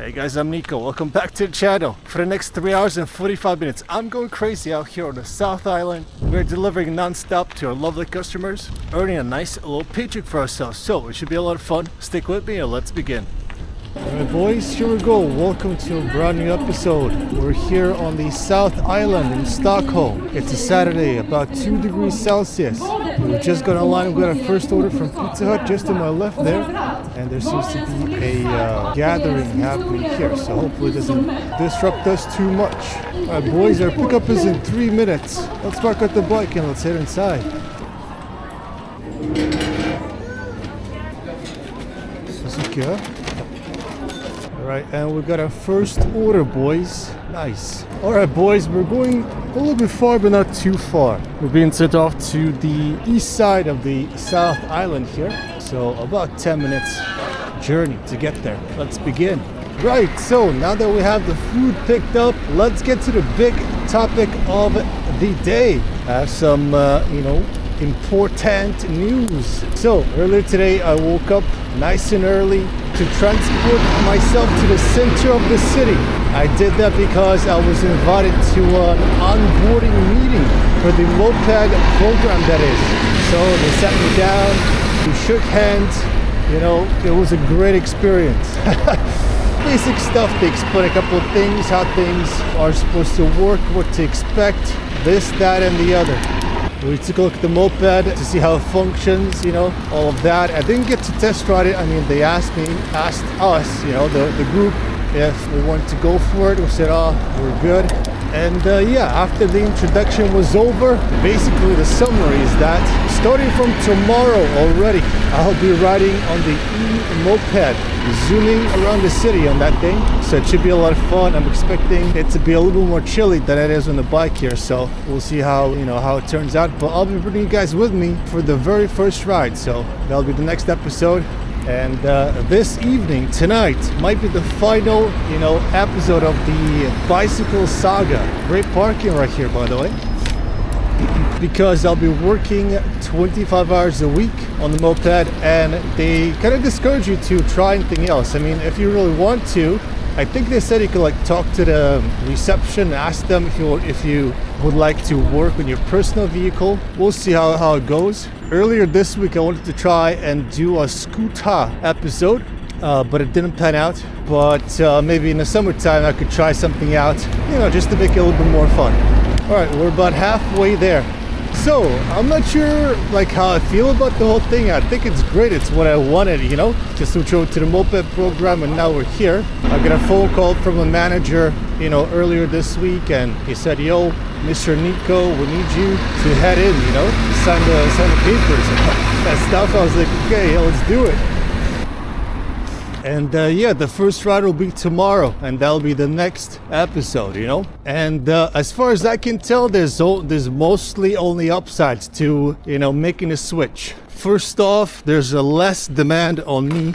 Hey guys, I'm Nico. Welcome back to the channel. For the next 3 hours and 45 minutes, I'm going crazy out here on the South Island. We're delivering non-stop to our lovely customers, earning a nice little paycheck for ourselves. So it should be a lot of fun. Stick with me and let's begin. Alright boys, here we go. Welcome to a brand new episode. We're here on the South Island in Stockholm. It's a Saturday, about 2 degrees Celsius. We've just got online. We got our first order from Pizza Hut just to my left there. And there seems to be a gathering happening here. So hopefully it doesn't disrupt us too much. Alright boys, our pickup is in 3 minutes. Let's park out the bike and let's head inside. Alright, and we got our first order, boys. Nice. Alright, boys, we're going a little bit far, but not too far. We're being sent off to the east side of the South Island here. So about 10 minutes journey to get there. Let's begin. Right, so now that we have the food picked up, let's get to the big topic of the day. I have some, important news. So earlier today I woke up nice and early to transport myself to the center of the city. I did that because I was invited to an onboarding meeting for the moped program, that is. So they sat me down, we shook hands, it was a great experience. Basic stuff, they explain a couple of things, how things are supposed to work, what to expect, this, that, and the other. We took a look at the moped to see how it functions, all of that. I didn't get to test ride it. I mean, they asked us, the group, if we wanted to go for it. We said, we're good. And after the introduction was over, basically the summary is that starting from tomorrow already, I'll be riding on the e-moped, zooming around the city on that thing. So it should be a lot of fun. I'm expecting it to be a little bit more chilly than it is on the bike here. So we'll see how it turns out. But I'll be bringing you guys with me for the very first ride. So that'll be the next episode. And this evening, tonight, might be the final, episode of the bicycle saga. Great parking right here, by the way. Because I'll be working 25 hours a week on the moped, and they kind of discourage you to try anything else. I mean, if you really want to, I think they said you could talk to the reception, ask them if you would like to work on your personal vehicle. We'll see how it goes. Earlier this week I wanted to try and do a scooter episode, but it didn't pan out. But maybe in the summertime I could try something out, just to make it a little bit more fun. Alright, we're about halfway there. So, I'm not sure how I feel about the whole thing. I think it's great. It's what I wanted, to switch over to the moped program, and now we're here. I got a phone call from a manager, earlier this week, and he said, yo, Mr. Nico, we need you to head in, sign the papers and that stuff. I was like, okay, let's do it. And the first ride will be tomorrow, and that'll be the next episode, And as far as I can tell, there's mostly only upsides to, making a switch. First off, there's a less demand on me,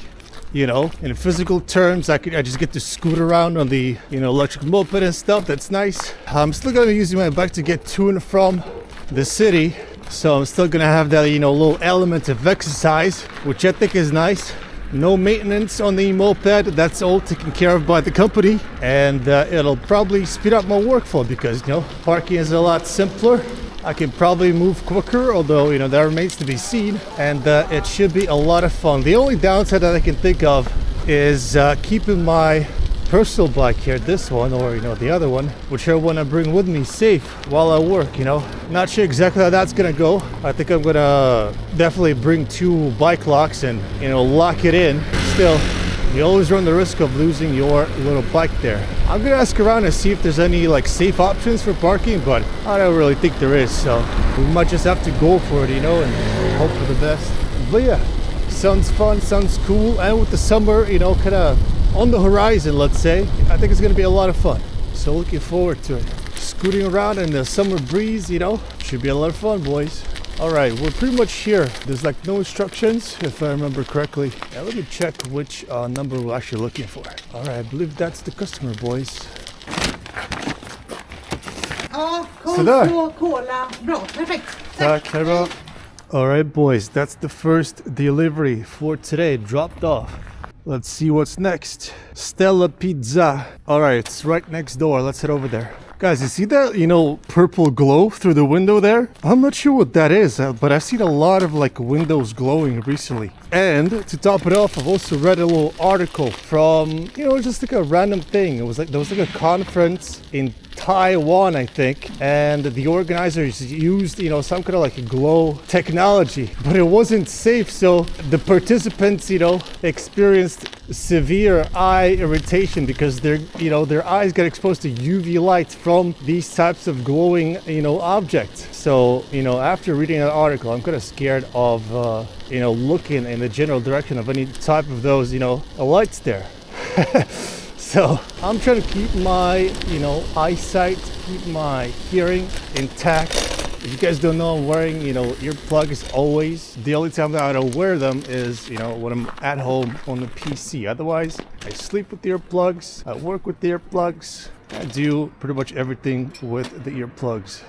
in physical terms. I just get to scoot around on the, electric moped and stuff. That's nice. I'm still gonna be using my bike to get to and from the city, so I'm still gonna have that, little element of exercise, which I think is nice. No maintenance on the moped, that's all taken care of by the company, and it'll probably speed up my workflow because parking is a lot simpler. I can probably move quicker, although that remains to be seen, and it should be a lot of fun. The only downside that I can think of is keeping my personal bike here, this one, or the other one, whichever one I bring with me, safe while I work. Not sure exactly how that's gonna go. I think I'm gonna definitely bring 2 bike locks and lock it in. Still, you always run the risk of losing your little bike there. I'm gonna ask around and see if there's any safe options for parking, but I don't really think there is, so we might just have to go for it, and hope for the best. But yeah, sounds fun, sounds cool, and with the summer, kind of on the horizon, let's say, I think it's going to be a lot of fun. So looking forward to it. Scooting around in the summer breeze, should be a lot of fun, boys. Alright, we're pretty much here. There's no instructions, if I remember correctly. Now let me check which number we're actually looking for. Alright, I believe that's the customer, boys. Cola. Bra, perfect. Tack, hej bra. Alright, boys, that's the first delivery for today, dropped off. Let's see what's next. Stella Pizza. All right, it's right next door. Let's head over there. Guys, you see that, purple glow through the window there? I'm not sure what that is, but I've seen a lot of like windows glowing recently. And to top it off, I've also read a little article from, just like a random thing. There was like a conference in Taiwan, I think, and the organizers used, some kind of like a glow technology, but it wasn't safe. So the participants, experienced severe eye irritation because their eyes get exposed to UV light from these types of glowing, objects. So, after reading that article, I'm kind of scared of, looking in the general direction of any type of those, lights there. So I'm trying to keep my, eyesight, keep my hearing intact. If you guys don't know, I'm wearing, earplugs always. The only time that I don't wear them is, when I'm at home on the PC. Otherwise, I sleep with the earplugs, I work with the earplugs. I do pretty much everything with the earplugs.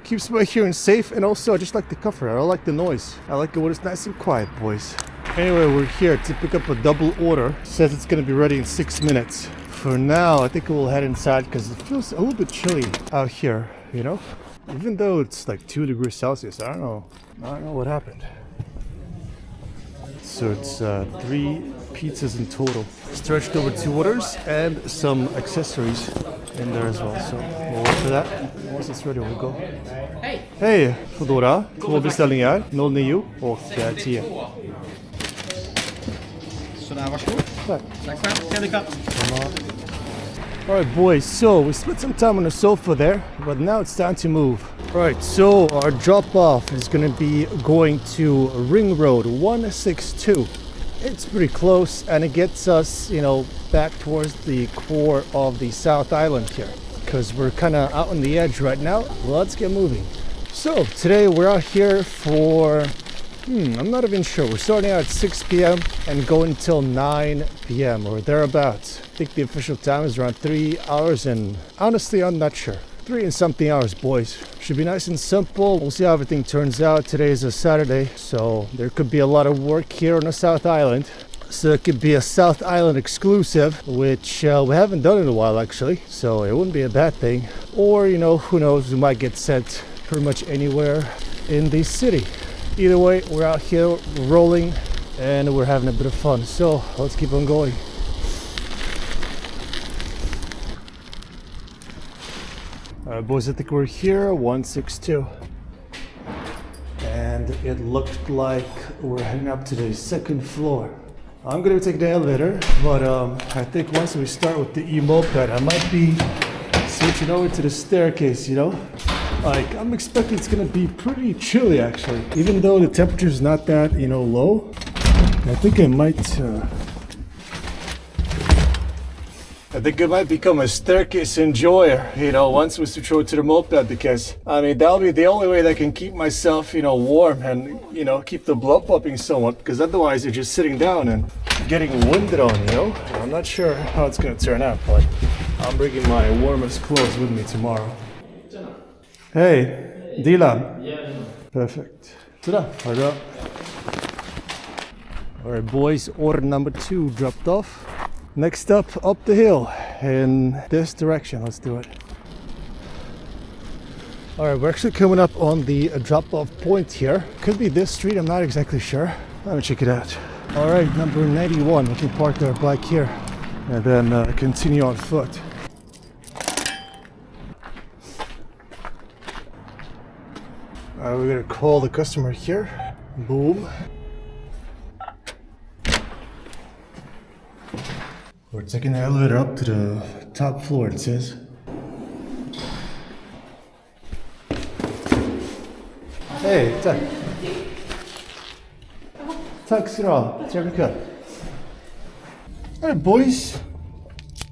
Keeps my hearing safe, and also I just like the comfort. I don't like the noise. I like it when it's nice and quiet, boys. Anyway, we're here to pick up a double order. It says it's gonna be ready in 6 minutes. For now, I think we'll head inside because it feels a little bit chilly out here, Even though it's like 2 degrees Celsius, I don't know what happened. So it's 3 pizzas in total. Stretched over 2 orders and some accessories in there as well. So we'll wait for that. Once it's ready, we'll go. Hej! Foodora. 2 beställningar. 09 och 10. Sådär, varsågod. Tack själv. Trevlig kväll. Alright boys, so we spent some time on the sofa there, but now it's time to move. Alright, so our drop-off is going to be going to Ring Road 162. It's pretty close, and it gets us, back towards the core of the South Island here, because we're kind of out on the edge right now. Let's get moving. So today we're out here for I'm not even sure. We're starting out at 6 p.m. and going until 9 p.m. or thereabouts. I think the official time is around 3 hours, and honestly, I'm not sure. 3 and something hours, boys. Should be nice and simple. We'll see how everything turns out. Today is a Saturday, so there could be a lot of work here on the South Island. So it could be a South Island exclusive, which we haven't done in a while, actually. So it wouldn't be a bad thing. Or, who knows, we might get sent pretty much anywhere in the city. Either way, we're out here rolling and we're having a bit of fun. So let's keep on going. Alright boys, I think we're here, 162. And it looked like we're heading up to the 2nd floor. I'm gonna take the elevator, but I think once we start with the moped, I might be switching over to the staircase, Like, I'm expecting it's gonna be pretty chilly actually. Even though the temperature's not that, low, I think I might become a staircase enjoyer, once we switch over to the moped, because, that'll be the only way that I can keep myself, warm and, keep the blood pumping somewhat, because otherwise you're just sitting down and getting winded on, I'm not sure how it's gonna turn out, but I'm bringing my warmest clothes with me tomorrow. Hey, Dylan. Yeah. Perfect. Alright boys, order number 2 dropped off. Next up the hill in this direction. Let's do it. Alright, we're actually coming up on the drop-off point here. Could be this street, I'm not exactly sure. Let me check it out. Alright, number 91. We can park our bike here and then continue on foot. We're gonna call the customer here. Boom. We're taking the elevator up to the top floor, it says. Hey, tack. Tack ska du ha. Trevlig kväll. Alright boys.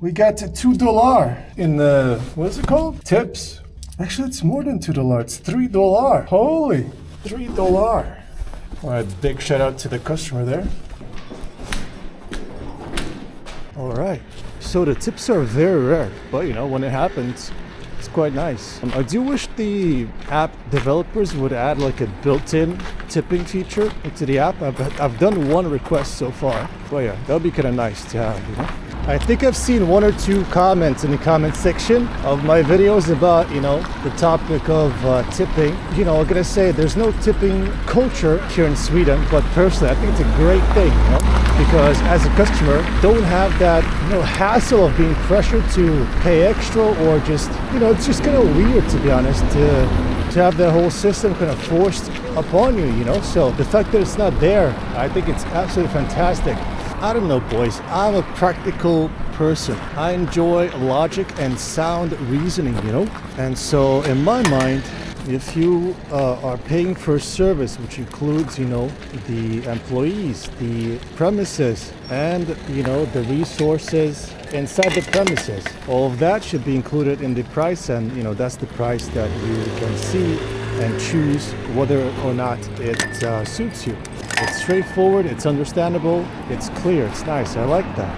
We got $2 in the, what is it called? Tips. Actually, it's more than $2. It's $3. Holy, $3. Alright, big shout out to the customer there. Alright, so the tips are very rare, but when it happens, it's quite nice. I do wish the app developers would add like a built-in tipping feature into the app. I've done one request so far, but yeah, that would be kind of nice to have, I think I've seen 1 or 2 comments in the comment section of my videos about, the topic of tipping. I'm gonna say there's no tipping culture here in Sweden, but personally, I think it's a great thing, because as a customer, don't have that, hassle of being pressured to pay extra, or just, it's just kind of weird, to be honest, to have that whole system kind of forced upon you, So the fact that it's not there, I think it's absolutely fantastic. I don't know, boys. I'm a practical person. I enjoy logic and sound reasoning, And so in my mind, if you are paying for a service, which includes, the employees, the premises, and, the resources inside the premises, all of that should be included in the price, and, that's the price that you can see and choose whether or not it suits you. It's straightforward, it's understandable, it's clear, it's nice. I like that.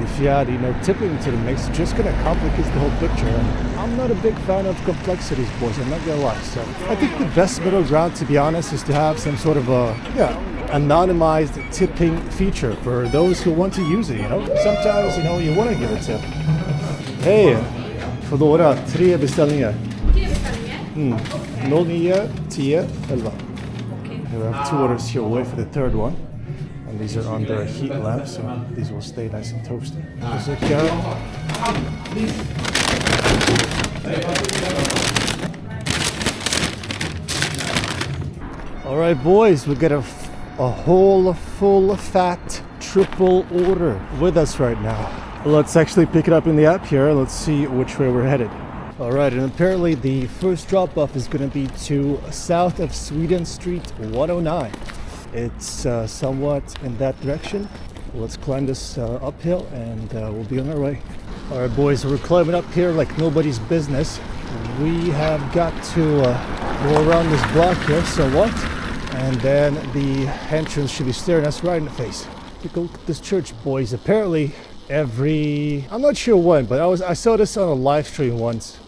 If you add, tipping to the mix, it's just gonna complicate the whole picture. And I'm not a big fan of complexities, boys, I'm not gonna lie. So I think the best middle ground, to be honest, is to have some sort of anonymized tipping feature for those who want to use it, Sometimes, you want to give a tip. Hej! Förlora 3 beställningar. 09, 10, 11. We have 2 orders here. We'll wait for the third one. And these are under a heat lamp, so these will stay nice and toasty. All right, boys, we got a whole full fat triple order with us right now. Let's actually pick it up in the app here. Let's see which way we're headed. All right, and apparently the first drop-off is going to be to south of Sweden Street 109. It's somewhat in that direction. Let's climb this uphill and we'll be on our way. All right, boys, we're climbing up here like nobody's business. We have got to go around this block here somewhat, and then the entrance should be staring us right in the face. Take a look at this church, boys. Apparently I'm not sure when, but I saw this on a live stream once.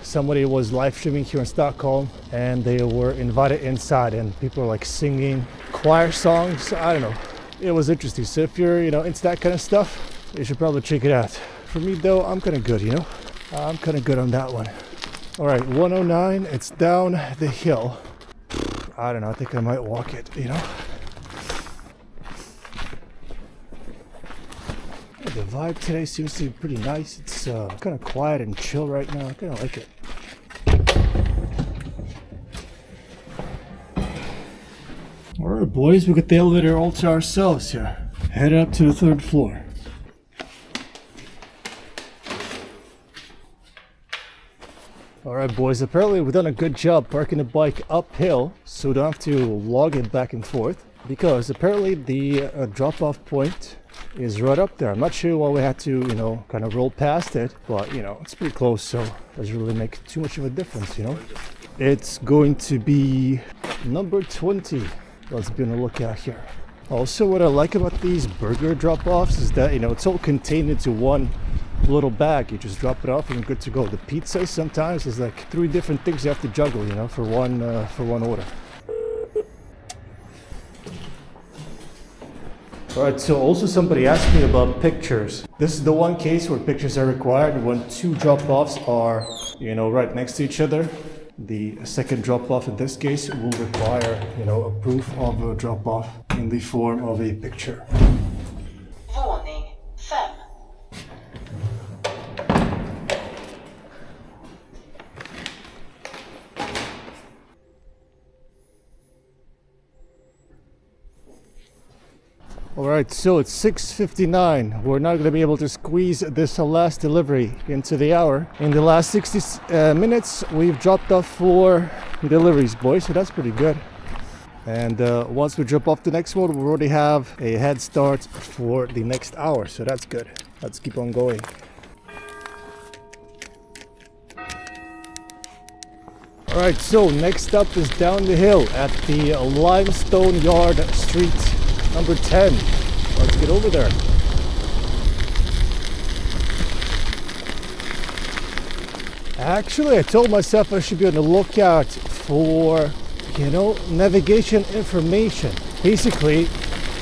Somebody was live streaming here in Stockholm, and they were invited inside, and people were like singing choir songs. I don't know. It was interesting. So if you're, into that kind of stuff, you should probably check it out. For me, though, I'm kind of good, I'm kind of good on that one. All right, 109. It's down the hill. I don't know. I think I might walk it, The vibe today seems to be pretty nice. It's kind of quiet and chill right now. I kind of like it. Alright, boys, we got the elevator all to ourselves here. Head up to the 3rd floor. Alright, boys, apparently we've done a good job parking the bike uphill, so we don't have to log it back and forth, because apparently the drop-off point is right up there. I'm not sure why we had to, kind of roll past it, but, it's pretty close, so it doesn't really make too much of a difference, It's going to be number 20. Let's be on the lookout here. Also, what I like about these burger drop-offs is that, it's all contained into one little bag. You just drop it off and you're good to go. The pizza sometimes is like 3 different things you have to juggle, for one order. Alright, so also somebody asked me about pictures. This is the one case where pictures are required when 2 drop-offs are, right next to each other. The second drop-off in this case will require, a proof of a drop-off in the form of a picture. Våning 5. Alright, so it's 6:59. We're not going to be able to squeeze this last delivery into the hour. In the last 60 minutes, we've dropped off 4 deliveries, boys, so that's pretty good. And once we drop off the next one, we already have a head start for the next hour, so that's good. Let's keep on going. Alright, so next up is down the hill at the Limestone Yard Street number 10. Let's get over there. Actually, I told myself I should be on the lookout for, navigation information. Basically,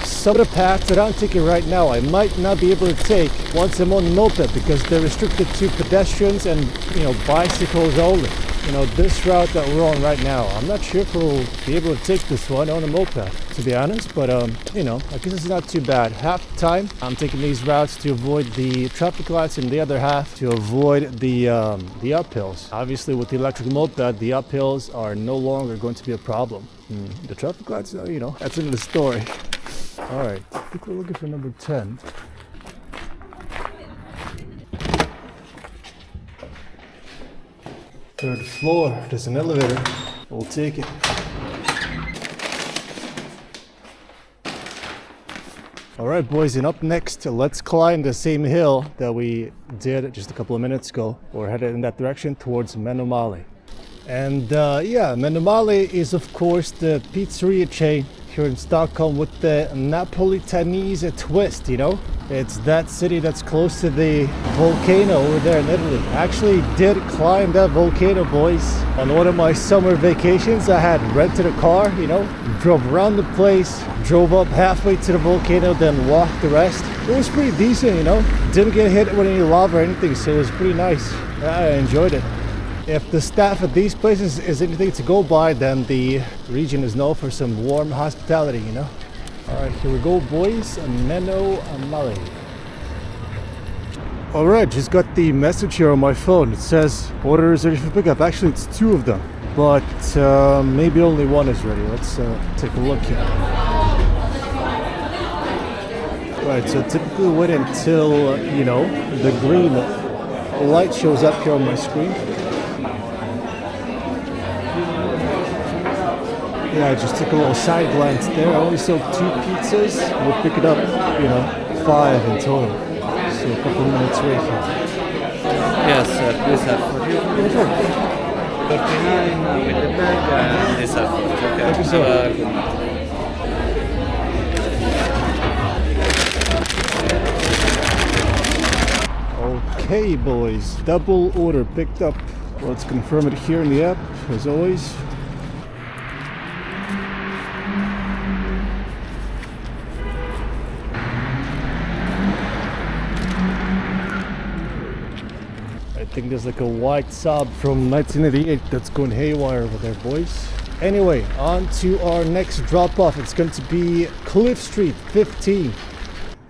some of the paths that I'm taking right now I might not be able to take once I'm on the moped because they're restricted to pedestrians and, you know, bicycles only. You know, this route that we're on right now, I'm not sure if we'll be able to take this one on a moped, to be honest, but you know, I guess it's not too bad. Half the time I'm taking these routes to avoid the traffic lights and the other half to avoid the uphills. Obviously with the electric moped, the uphills are no longer going to be a problem. The traffic lights, you know, that's another story. Alright, I think we're looking for number 10. Third floor, there's an elevator. We'll take it. Alright boys, and up next, let's climb the same hill that we did just a couple of minutes ago. We're headed in that direction towards Menomali. And yeah, Menomali is of course the pizzeria chain here in Stockholm with the Napolitanese twist, you know? It's that city that's close to the volcano over there in Italy. I actually did climb that volcano, boys. On one of my summer vacations, I had rented a car, you know, drove around the place, drove up halfway to the volcano, then walked the rest. It was pretty decent, you know? Didn't get hit with any lava or anything, so it was pretty nice. I enjoyed it. If the staff at these places is anything to go by, then the region is known for some warm hospitality, you know? Alright, here we go, boys. Menomali. Alright, just got the message here on my phone. It says order is ready for pickup. Actually, it's 2 of them, but maybe only 1 is ready. Let's take a look here. Right, so typically wait until, you know, the green light shows up here on my screen. Yeah, I just took a little side glance there. I only sold 2 pizzas. We'll pick it up, you know, 5 in total. So a couple of minutes wait here. Yes, please have for you. 39 with the bag and this have for you. Okay. Thank you, sir. Okay, boys. Double order picked up. Let's confirm it here in the app, as always. I think there's like a white Saab from 1988 that's going haywire over there, boys. Anyway, on to our next drop off. It's going to be Cliff Street 15.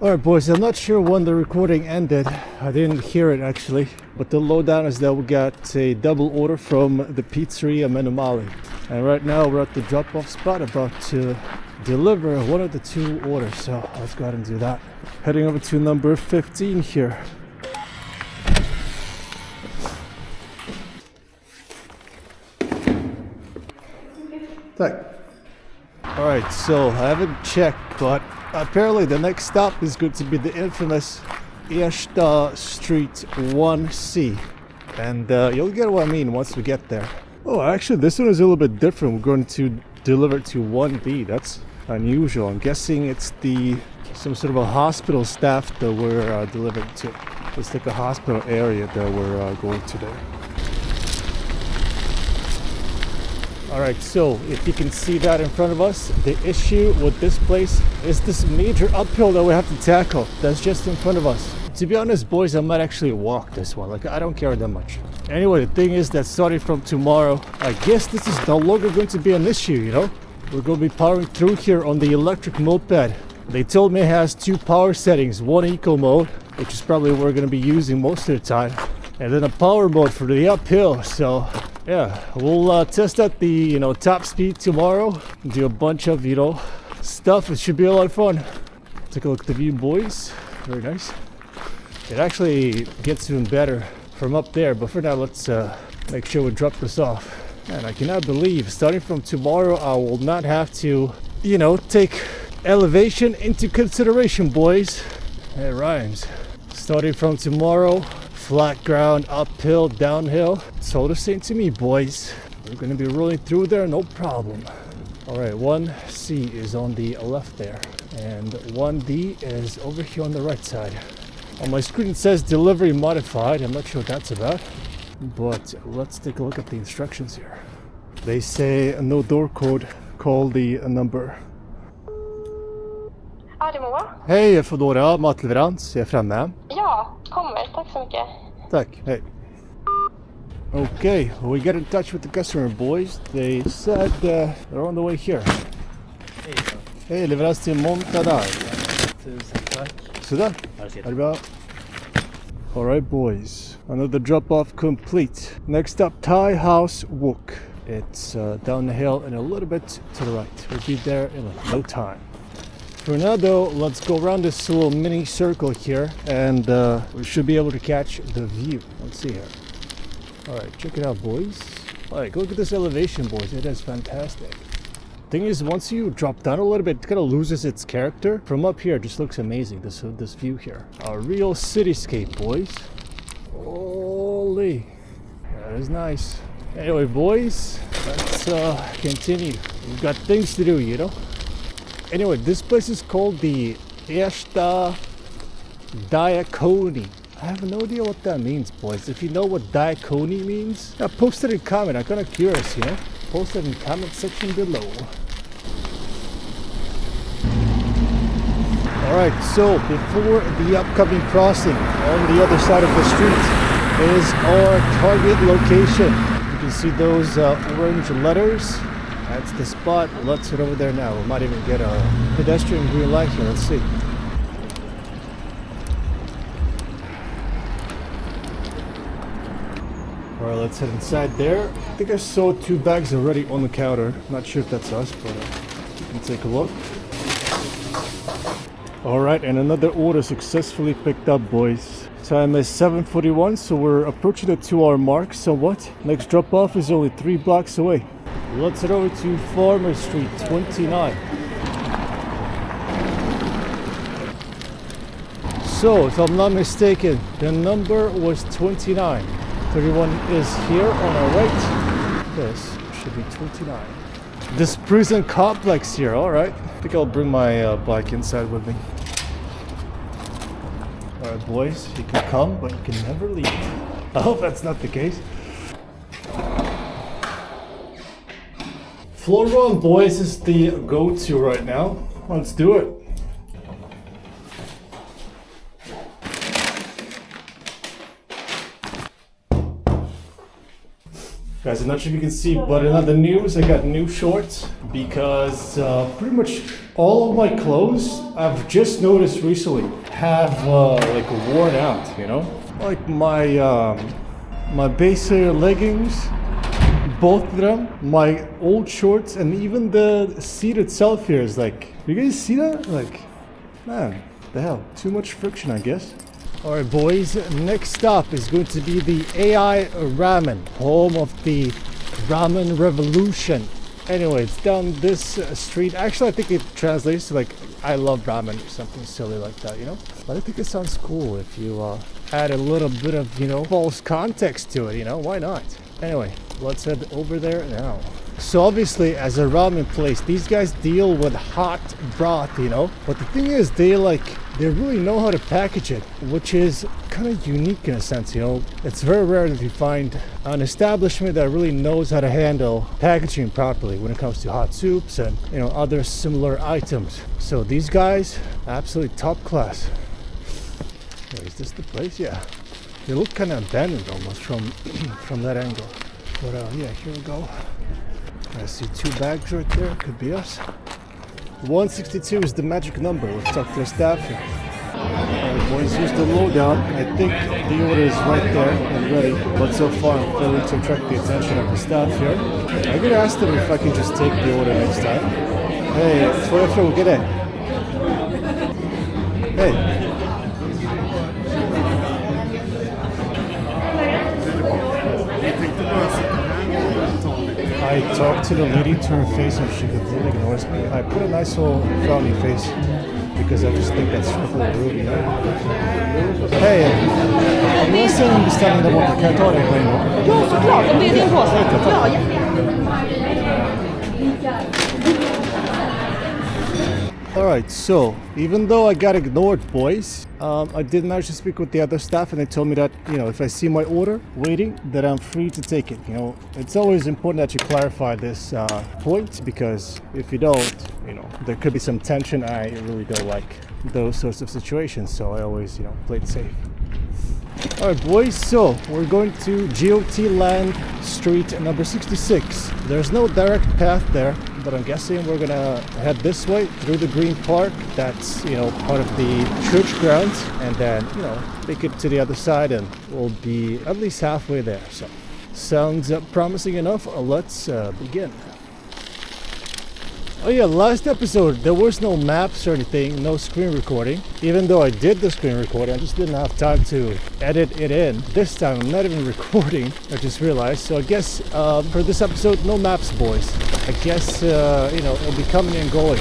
Alright boys, I'm not sure when the recording ended. I didn't hear it actually. But the lowdown is that we got a double order from the pizzeria Menomali. And right now we're at the drop off spot about to deliver one of the 2 orders. So let's go ahead and do that. Heading over to number 15 here. Alright, so I haven't checked, but apparently the next stop is going to be the infamous Ersta Street 1C. And you'll get what I mean once we get there. Oh, actually this one is a little bit different. We're going to deliver to 1B. That's unusual. I'm guessing it's some sort of a hospital staff that we're delivering to. It's like a hospital area that we're going to there. Alright, so if you can see that in front of us, the issue with this place is this major uphill that we have to tackle. That's just in front of us. To be honest, boys, I might actually walk this one. Like, I don't care that much. Anyway, the thing is that starting from tomorrow, I guess this is no longer going to be an issue, you know? We're going to be powering through here on the electric moped. They told me it has 2 power settings. 1 eco mode, which is probably what we're going to be using most of the time. And then a power mode for the uphill, so... yeah, we'll test out the, you know, top speed tomorrow. Do a bunch of, you know, stuff. It should be a lot of fun. Take a look at the view, boys. Very nice. It actually gets even better from up there. But for now, let's make sure we drop this off. And I cannot believe, starting from tomorrow, I will not have to, you know, take elevation into consideration, boys. It rhymes. Starting from tomorrow, flat ground, uphill, downhill. It's all the same to me, boys. We're gonna be rolling through there, no problem. Alright, 1C is on the left there. And 1D is over here on the right side. On my screen it says delivery modified. I'm not sure what that's about. But let's take a look at the instructions here. They say no door code, call the number. Ja, det är Moa. Hej Foodora, matleverans. Jag är framme. Ja, kommer. Tack så mycket. Tack, hej. Okay, we got in touch with the customer, boys. They said they're on the way here. Hej, leverans till måndag där. Tusen tack. Sådär, är det bra? Alright boys, another drop-off complete. Next up, Thai House Wok. It's down the hill and a little bit to the right. We'll be there in no time. For now though, let's go around this little mini circle here and we should be able to catch the view. Let's see here. Alright, check it out boys. Alright, look at this elevation boys, it is fantastic. Thing is, once you drop down a little bit, it kind of loses its character. From up here, it just looks amazing, this view here. A real cityscape, boys. Holy, that is nice. Anyway, boys, let's continue. We've got things to do, you know? Anyway, this place is called the Ersta Diakoni. I have no idea what that means, boys. If you know what Diakoni means, post it in comment. I'm kind of curious, you know? Post it in the comment section below. Alright, so before the upcoming crossing on the other side of the street is our target location. You can see those orange letters. That's the spot. Let's head over there now. We might even get a pedestrian green light here. Let's see. Alright, let's head inside there. I think I saw 2 bags already on the counter. Not sure if that's us, but you can take a look. Alright, and another order successfully picked up, boys. Time is 7:41, so we're approaching the 2-hour mark somewhat. Next drop off is only 3 blocks away. Let's head over to Farmer Street 29. So, if I'm not mistaken, the number was 29. 31 is here on our right. This should be 29. This prison complex here, alright. I think I'll bring my bike inside with me. Alright boys, you can come, but you can never leave. I hope that's not the case. Floor run, boys, is the go-to right now. Let's do it. Guys, I'm not sure if you can see, but in other news, I got new shorts because pretty much all of my clothes I've just noticed recently have like worn out, you know? Like my base layer leggings, both of them, my old shorts, and even the seat itself here is like, you guys see that? Like, man, the hell, too much friction, I guess. Alright boys, next stop is going to be the AI Ramen, home of the ramen revolution. Anyway, it's down this street. Actually, I think it translates to like, I love ramen or something silly like that, you know? But I think it sounds cool if you add a little bit of, you know, false context to it, you know? Why not? Anyway, let's head over there now. So obviously, as a ramen place, these guys deal with hot broth, you know? But the thing is, they really know how to package it, which is kind of unique in a sense, you know? It's very rare that you find an establishment that really knows how to handle packaging properly when it comes to hot soups and, you know, other similar items. So these guys, absolutely top class. Wait, is this the place? Yeah. They look kind of abandoned almost from that angle. But yeah, here we go. I see 2 bags right there, could be us. 162 is the magic number. Let's talk to the staff here. Alright boys, here's the lowdown. I think the order is right there and ready, but so far I'm failing to attract the attention of the staff here. I'm gonna ask them if I can just take the order next time. Hey, får jag fråga dig? Hey. I talked to the lady to her face and she completely ignores me. I put a nice little frowny face because I just think that's really rude, you know? Hey, om jag ser en beställning där borta, kan jag ta det på en gång? Ja, såklart. Om det är din påse. Ja, Alright, so even though I got ignored, boys, I did manage to speak with the other staff and they told me that, you know, if I see my order waiting, that I'm free to take it. You know, it's always important that you clarify this point, because if you don't, you know, there could be some tension. I really don't like those sorts of situations, so I always, you know, play it safe. Alright boys, so we're going to GOT Land Street number 66. There's no direct path there, but I'm guessing we're gonna head this way through the green park. That's, you know, part of the church grounds, and then, you know, take it to the other side and we'll be at least halfway there. So sounds promising enough. Let's begin. Oh yeah, last episode there was no maps or anything, no screen recording. Even though I did the screen recording, I just didn't have time to edit it in. This time I'm not even recording, I just realized. So I guess for this episode, no maps, boys. I guess, you know, it'll be coming and going.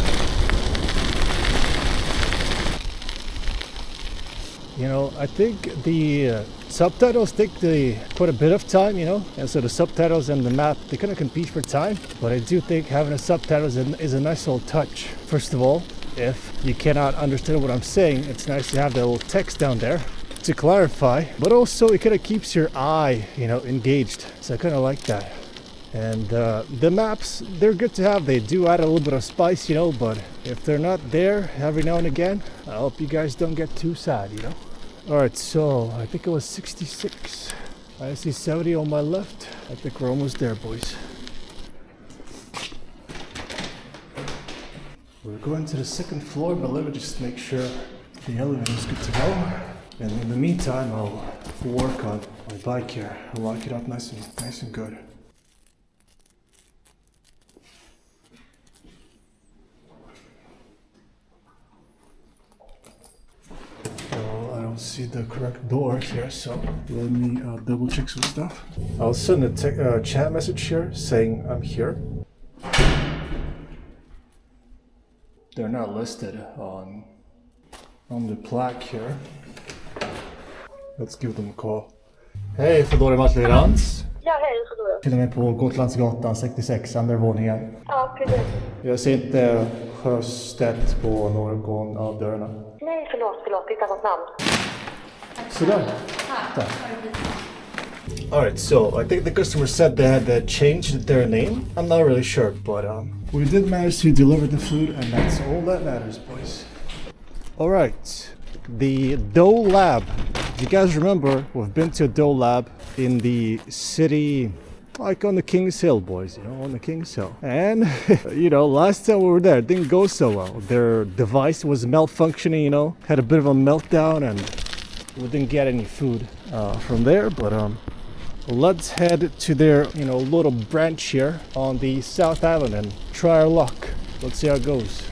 You know, I think the subtitles take quite a bit of time, you know, and so the subtitles and the map, they kind of compete for time. But I do think having the subtitles is a nice little touch. First of all, if you cannot understand what I'm saying, it's nice to have the little text down there to clarify. But also, it kind of keeps your eye, you know, engaged. So I kind of like that. And the maps, they're good to have. They do add a little bit of spice, you know, but if they're not there every now and again, I hope you guys don't get too sad, you know. Alright, so I think it was 66. I see 70 on my left. I think we're almost there, boys. We're going to the second floor, but let me just make sure the elevator is good to go. And in the meantime, I'll work on my bike here. I'll lock it up nice and good. See the correct doors here, so let me double check some stuff. I'll send a chat message here saying I'm here. They're not listed on the plaque here. Let's give them a call. Hej, Foodora matleverans. Ja, hej Foodora. Till och med på Gotlandsgatan 66, andra våningen. Ja, precis. Jag ser inte Sjöstedt på någon av dörrarna. Nej, förlåt. Hitta något namn. Sådär. Där. Alright, so I think the customer said they had changed their name. I'm not really sure, but we did manage to deliver the food, and that's all that matters, boys. Alright, the Dough Lab. If you guys remember, we've been to a Dough Lab in the city, like on the King's Hill, boys, you know, on the King's Hill. And, you know, last time we were there, it didn't go so well. Their device was malfunctioning, you know, had a bit of a meltdown, and we didn't get any food from there. But let's head to their, you know, little branch here on the South Island and try our luck. Let's see how it goes.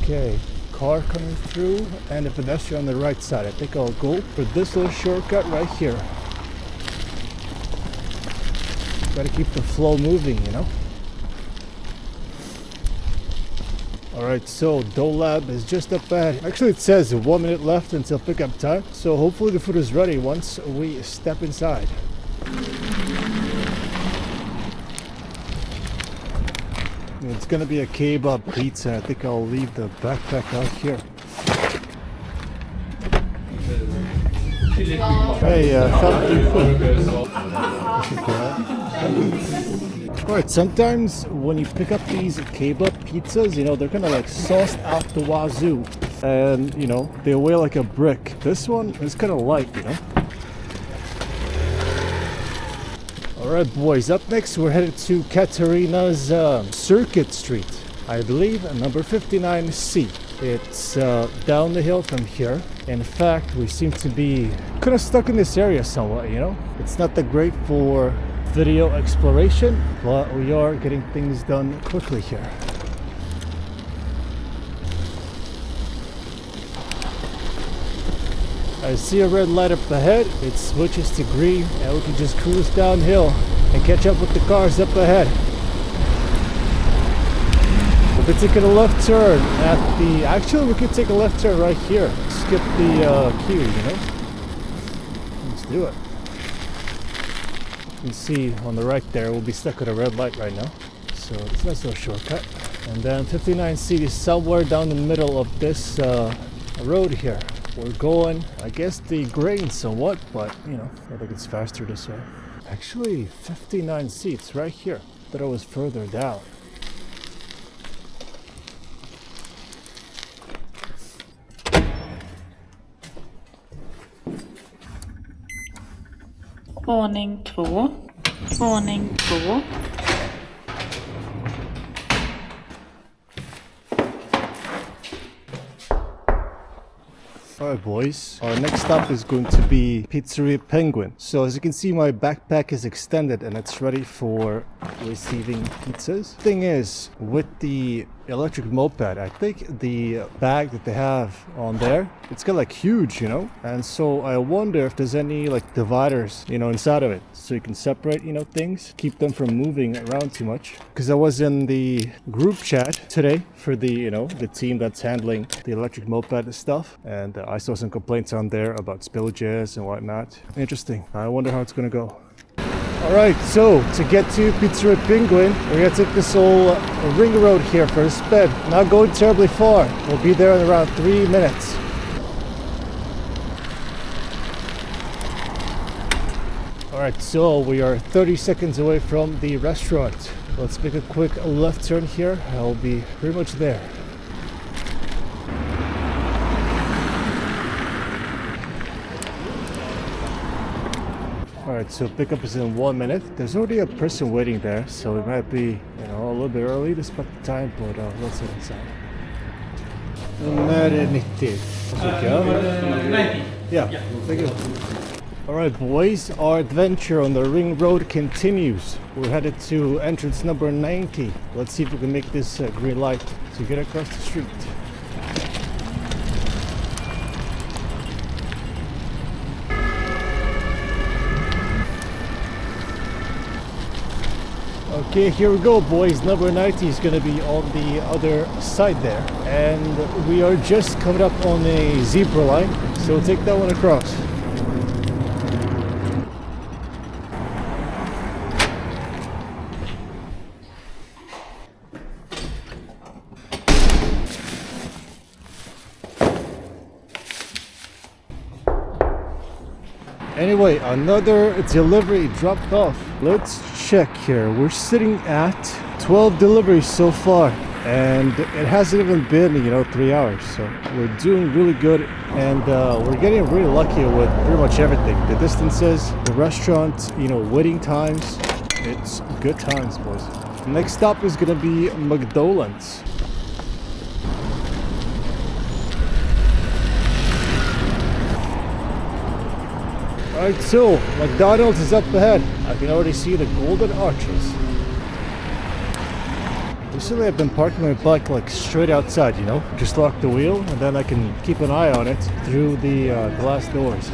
Okay, car coming through and a pedestrian on the right side. I think I'll go for this little shortcut right here. Gotta keep the flow moving, you know. Alright, so Dough Lab is just up ahead. Actually, it says 1 minute left until pickup time, so hopefully the food is ready once we step inside. It's gonna be a kebab pizza. I think I'll leave the backpack out here. Hey, Alright, sometimes when you pick up these kebab pizzas, you know, they're kind of like sauced out the wazoo. And, you know, they weigh like a brick. This one is kind of light, you know. Alright, boys, up next we're headed to Katarina's Circuit Street. I believe number 59C. It's down the hill from here. In fact, we seem to be kind of stuck in this area somewhat, you know. It's not that great for video exploration, but we are getting things done quickly here. I see a red light up ahead. It switches to green and we can just cruise downhill and catch up with the cars up ahead. We'll be taking a left turn at the... Actually, we could take a left turn right here. Skip the queue, you know? Let's do it. You can see on the right there, we'll be stuck at a red light right now. So it's a nice little shortcut. And then 59C is somewhere down the middle of this road here. We're going, I guess, the grain somewhat, but you know, I think it's faster this way. Actually, 59 seats right here. Thought it was further down. Våning 2. Våning 2. Alright boys, our next stop is going to be Pizzeria Penguin. So as you can see, my backpack is extended and it's ready for receiving pizzas. Thing is, with the electric moped, I think the bag that they have on there, it's got like huge, you know? And so I wonder if there's any like dividers, you know, inside of it. So you can separate, you know, things, keep them from moving around too much. Because I was in the group chat today for the, you know, the team that's handling the electric moped stuff. And I saw some complaints on there about spillages and whatnot. Interesting. I wonder how it's gonna go. Alright, so to get to Pizzeria Penguin, we're gonna take this whole ring road here for a spin. Not going terribly far. We'll be there in around 3 minutes. Alright, so we are 30 seconds away from the restaurant. Let's make a quick left turn here. I'll be pretty much there. Alright, so pickup is in 1 minute. There's already a person waiting there, so it might be, you know, a little bit early despite the time, but let's head inside. Nummer 90. Okay. 90. Yeah, thank you. Alright boys, our adventure on the ring road continues. We're headed to entrance number 90. Let's see if we can make this green light to get across the street. Okay, here we go boys. Number 90 is going to be on the other side there. And we are just coming up on a zebra line, so we'll take that one across. Anyway, another delivery dropped off. Let's check here. We're sitting at 12 deliveries so far, and it hasn't even been, you know, 3 hours. So we're doing really good, and we're getting really lucky with pretty much everything. The distances, the restaurant, you know, waiting times. It's good times, boys. Next stop is gonna be McDonald's. Alright, so McDonald's is up ahead. I can already see the golden arches. Recently I've been parking my bike like straight outside, you know? Just lock the wheel and then I can keep an eye on it through the glass doors.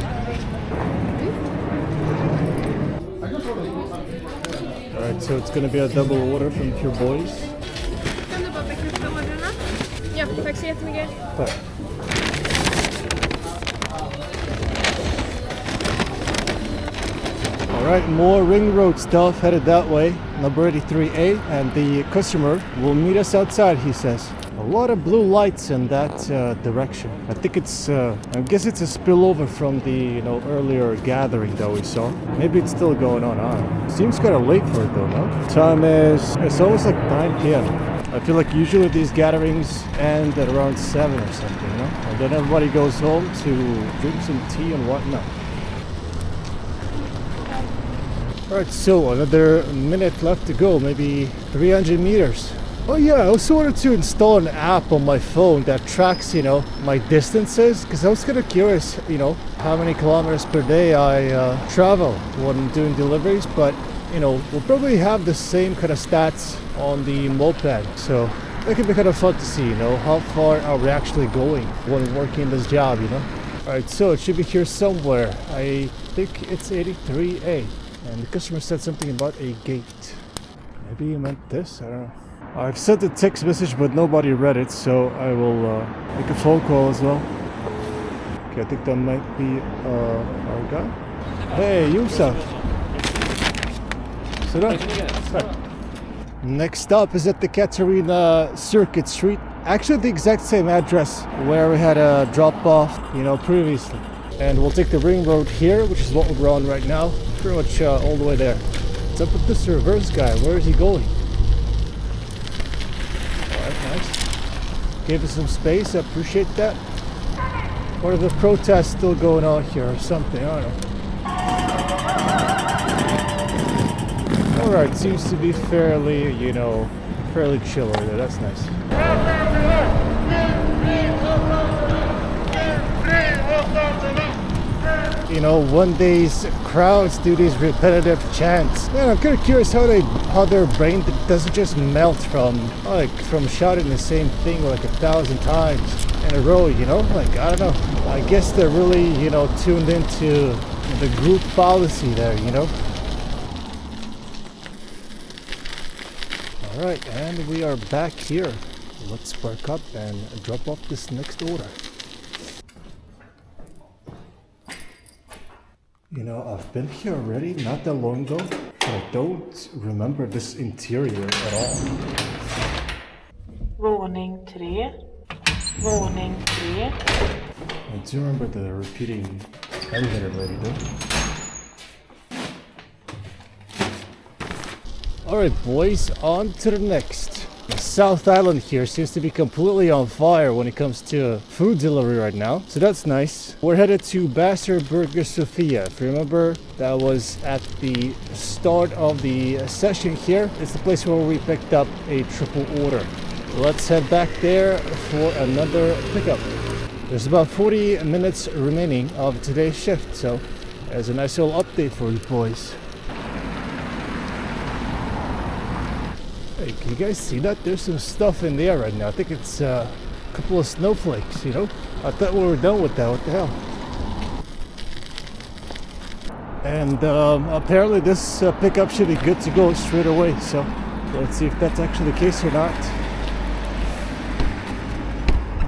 Alright, so it's gonna be a double order from Pure Boys. Kan du bara bekräfta ordrarna? Ja, tack så jättemycket. Tack. Alright, more ring road stuff headed that way, number 83A, and the customer will meet us outside, he says. A lot of blue lights in that direction. I think it's, I guess it's a spillover from the, you know, earlier gathering that we saw. Maybe it's still going on. I don't know. Seems kind of late for it though, no? Time is, it's almost like 9 p.m. I feel like usually these gatherings end at around 7 or something, no? And then everybody goes home to drink some tea and whatnot. Alright, so another minute left to go, maybe 300 meters. Oh yeah, I also wanted to install an app on my phone that tracks, you know, my distances, because I was kind of curious, you know, how many kilometers per day I travel when doing deliveries, but, you know, we'll probably have the same kind of stats on the moped, so that could be kind of fun to see, you know, how far are we actually going when working this job, you know. Alright, so it should be here somewhere. I think it's 83A. And the customer said something about a gate. Maybe he meant this? I don't know. I've sent a text message, but nobody read it, so I will make a phone call as well. Okay, I think that might be our guy. Hey, Yusuf. Sit down. Next stop is at the Katarina Circuit Street. Actually the exact same address where we had a drop off, you know, previously. And we'll take the ring road here, which is what we're on right now. Pretty much all the way there. What's up with this reverse guy? Where is he going? Alright, nice. Gave us some space, I appreciate that. Or the protest still going on here or something, I don't know. Alright, seems to be fairly, you know, fairly chill over there, that's nice. You know, one day's crowds do these repetitive chants. Man, I'm kind of curious how their brain doesn't just melt from shouting the same thing like 1,000 times in a row, you know? Like, I don't know. I guess they're really, you know, tuned into the group policy there, you know? Alright, and we are back here. Let's spark up and drop off this next order. You know, I've been here already not that long ago, but I don't remember this interior at all. Våning 3. Våning 3. I do remember the repeating elevator lady though. Alright boys, on to the next. The South Island here seems to be completely on fire when it comes to food delivery right now, so that's nice. We're headed to Baser Burger Sofia. If you remember, that was at the start of the session here. It's the place where we picked up a triple order. Let's head back there for another pickup. There's about 40 minutes remaining of today's shift, so there's a nice little update for you boys. Hey, can you guys see that? There's some stuff in there right now. I think it's a couple of snowflakes, you know? I thought we were done with that. What the hell? And apparently this pickup should be good to go straight away. So let's see if that's actually the case or not.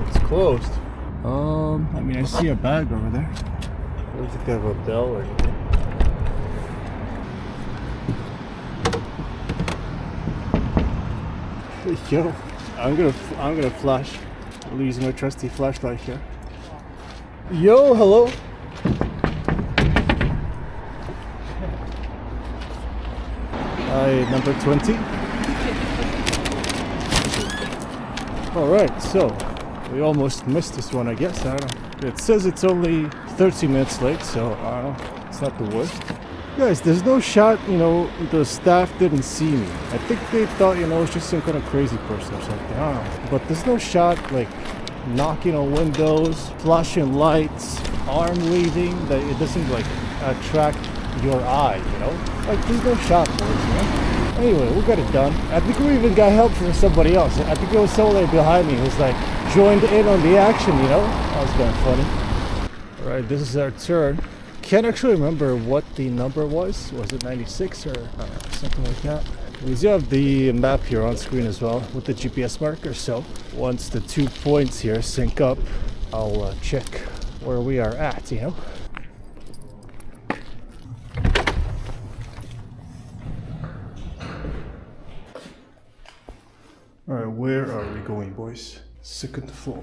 It's closed. I mean, I see a bag over there. I don't think they have a bell or anything. Yo, I'm gonna flash. I'm using my trusty flashlight here. Yo, hello. Hi, number 20. All right, so we almost missed this one, I guess. I don't know. It says it's only 30 minutes late, so I don't know. It's not the worst. Guys, there's no shot, you know, the staff didn't see me. I think they thought, you know, I was just some kind of crazy person or something. I don't know. But there's no shot, like, knocking on windows, flashing lights, arm waving, that it doesn't, like, attract your eye, you know? Like, there's no shot for it, you know? Anyway, we got it done. I think we even got help from somebody else. I think there was someone behind me who was, like, joined in on the action, you know? That was kind of funny. Alright, this is our turn. Can't actually remember what the number was. Was it 96 or something like that? We do have the map here on screen as well with the GPS marker, so once the 2 points here sync up, I'll check where we are at, you know? Alright, where are we going, boys? Second floor.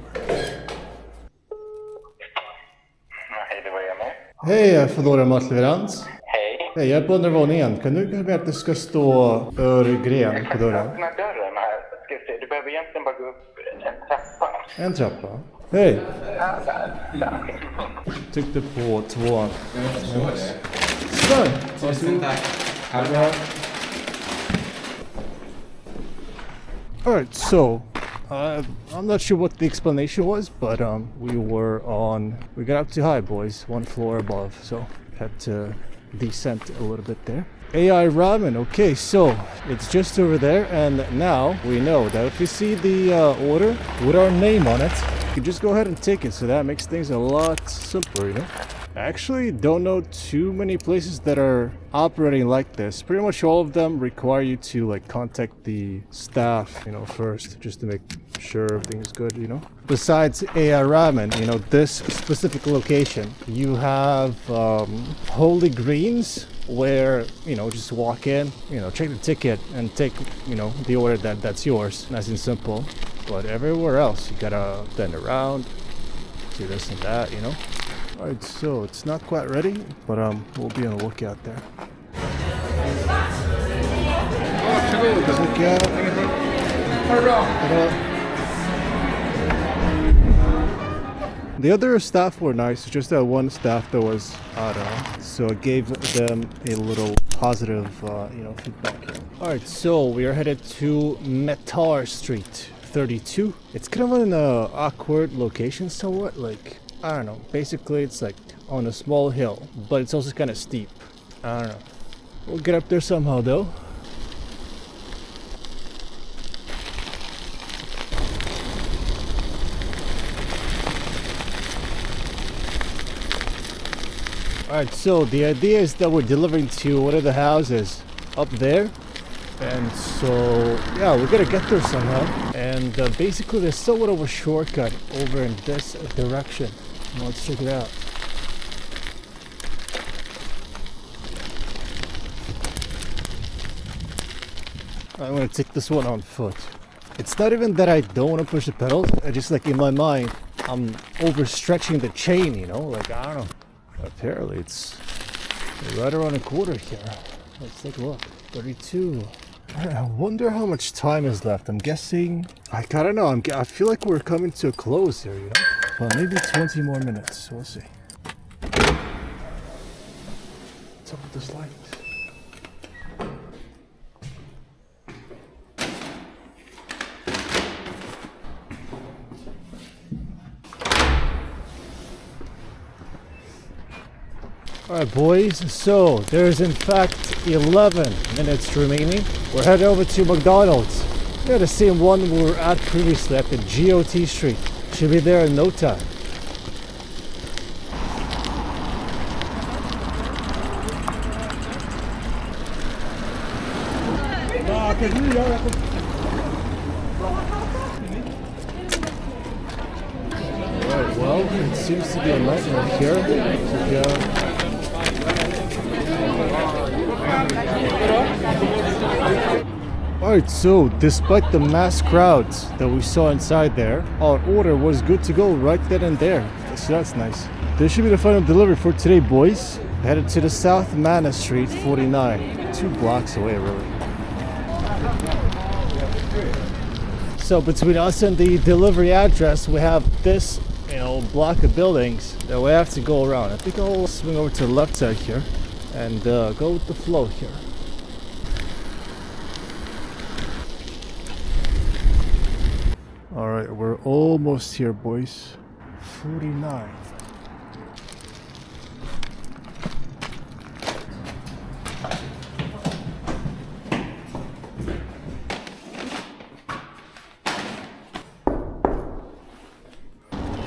Hej, Foodora matleverans. Hej. Hej, jag är på undervåningen. Kan du komma att det ska stå Örgren på dörren? Öppna dörren här. Ska vi se. Du behöver egentligen bara gå upp en trappa. En trappa? Hej. Ja, där. Tyckte på 2. Skål! Tusen tack. Alright, so I'm not sure what the explanation was, but we got up too high, boys, 1 floor above, so had to descend a little bit there. AI ramen, okay, so it's just over there, and now we know that if you see the order with our name on it, you can just go ahead and take it, so that makes things a lot simpler, you know? I actually don't know too many places that are operating like this. Pretty much all of them require you to like contact the staff, you know, first, just to make sure everything's good, you know. Besides AI Ramen, you know, this specific location, you have Holy Greens, where, you know, just walk in, you know, check the ticket and take, you know, the order that's yours. Nice and simple. But everywhere else, you gotta bend around, do this and that, you know. Alright, so it's not quite ready, but we'll be on the lookout there. The other staff were nice, just that one staff that was odd, so I gave them a little positive, you know, feedback. Alright, so we are headed to Metar Street 32. It's kind of an awkward location somewhat, like, I don't know, basically it's like on a small hill, but it's also kind of steep. I don't know. We'll get up there somehow though. Alright, so the idea is that we're delivering to one of the houses up there. And so, yeah, we're gonna get there somehow. And basically there's somewhat of a shortcut over in this direction. Let's check it out. I'm gonna take this one on foot. It's not even that I don't want to push the pedals. I just, like, in my mind, I'm overstretching the chain, you know? Like, I don't know. Apparently it's right around the corner here. Let's take a look. 32. I wonder how much time is left. I'm guessing, I don't know, I feel like we're coming to a close here, you know? Well, maybe 20 more minutes. We'll see. What's up with this light? Alright boys, so there's in fact 11 minutes remaining. We're headed over to McDonald's. Yeah, the same one we were at previously at the GOT Street. Should be there in no time. Alright, well, it seems to be a nightmare here. Alright, so despite the mass crowds that we saw inside there, our order was good to go right then and there. So that's nice. This should be the final delivery for today, boys. Headed to the South Mana Street 49. 2 blocks away, really. So between us and the delivery address, we have this, you know, block of buildings that we have to go around. I think I'll swing over to the left side here and go with the flow here. Alright, we're almost here, boys. 49.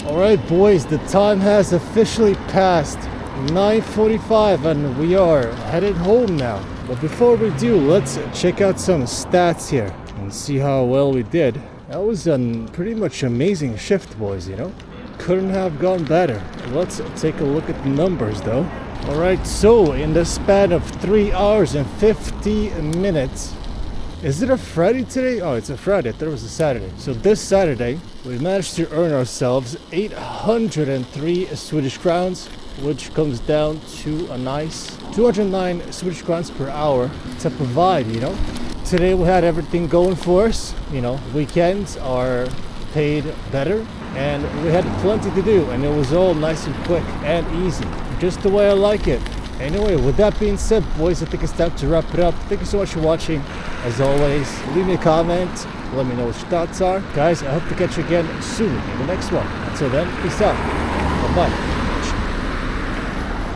Alright boys, the time has officially passed 9:45 and we are headed home now. But before we do, let's check out some stats here and see how well we did. That was a pretty much amazing shift, boys, you know? Couldn't have gone better. Let's take a look at the numbers though. Alright, so in the span of 3 hours and 50 minutes, is it a Friday today? Oh, it's a Friday. I thought it was a Saturday. So this Saturday, we managed to earn ourselves 803 Swedish crowns, which comes down to a nice 209 Swedish crowns per hour to provide, you know? Today we had everything going for us. You know, weekends are paid better and we had plenty to do and it was all nice and quick and easy. Just the way I like it. Anyway, with that being said, boys, I think it's time to wrap it up. Thank you so much for watching. As always, leave me a comment. Let me know what your thoughts are. Guys, I hope to catch you again soon in the next one. Until then, peace out. Bye-bye.